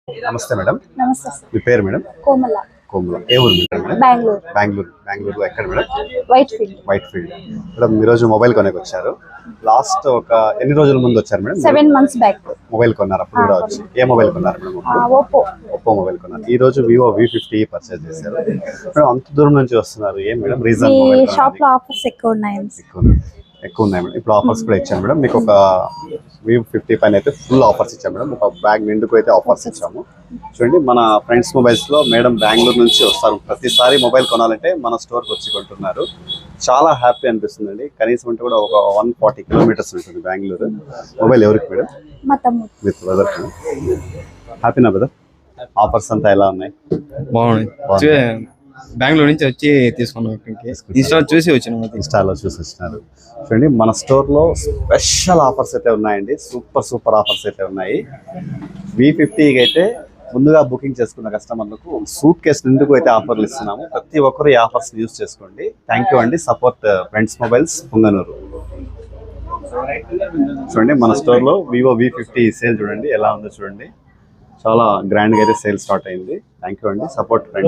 నమస్తే మేడం. నమస్తే సార్. మీ పేరు మేడం? కోమల. కోమల. ఏ ఊరు మేడం? బెంగళూరు. బెంగళూరు ఎక్కడ మేడం? White field. మేడం ఈరోజు మొబైల్ కొనేకి వచ్చారు. లాస్ట్ ఒక ఎన్ని రోజుల ముందు వచ్చారు మేడం? 7 months బ్యాక్ మొబైల్ కొన్నారు. అప్పుడు కూడా వచ్చి ఏ మొబైల్ కొన్నారు మేడం? ఒప్పో మొబైల్ కొన్నారు. ఈ రోజు వివో V50 పర్చేజ్ చేశారు. మేడం అంత దూరం నుంచి వస్తున్నారు, ఏం మేడం రీజన్? షాప్ లో ఆఫర్స్ ఎక్కువ ఉన్నాయి మేడం. ఇప్పుడు ఆఫర్స్ కూడా ఇచ్చాను మేడం. మీకు ఒక V50 పైన అయితే ఫుల్ ఆఫర్స్ ఇచ్చాము మేడం. ఒక బ్యాగ్ నిండుకు అయితే ఆఫర్స్ ఇచ్చాము. చూడండి, మన ఫ్రెండ్స్ మొబైల్స్ లో మేడం బెంగళూరు నుంచి వస్తారు. ప్రతిసారి మొబైల్ కొనాలంటే మన స్టోర్కి వచ్చి కొంటున్నారు. చాలా హ్యాపీ అనిపిస్తుందండి. కనీసం అంటే కూడా ఒక 140 kilometers ఉంటుంది బెంగళూరు. మొబైల్ ఎవరికి మేడం? మా తమ్ముడు. With brother. హ్యాపీనా బ్రదర్? ఆఫర్స్ అంతా ఎలా ఉన్నాయి? బాగున్నాయి. బెంగళూరు నుంచి వచ్చి తీసుకున్నాం. ఇన్స్టాలో చూసి వచ్చినారు. చూడండి, మన స్టోర్ లో స్పెషల్ ఆఫర్స్ అయితే ఉన్నాయండి. సూపర్ ఆఫర్స్ అయితే ఉన్నాయి. V50 అయితే ముందుగా బుకింగ్ చేసుకున్న కస్టమర్లకు సూట్ కేసు నిండుకు అయితే ఆఫర్లు ఇస్తున్నాము. ప్రతి ఒక్కరు ఈ ఆఫర్స్ యూజ్ చేసుకోండి. థ్యాంక్ యూ అండి. Support friends mobiles Punganur. చూడండి, మన స్టోర్ లో వివో V50 సేల్ చూడండి ఎలా ఉందో చూడండి. చాలా గ్రాండ్ గా అయితే సేల్ స్టార్ట్ అయింది. థ్యాంక్ యూ అండి. Support friends.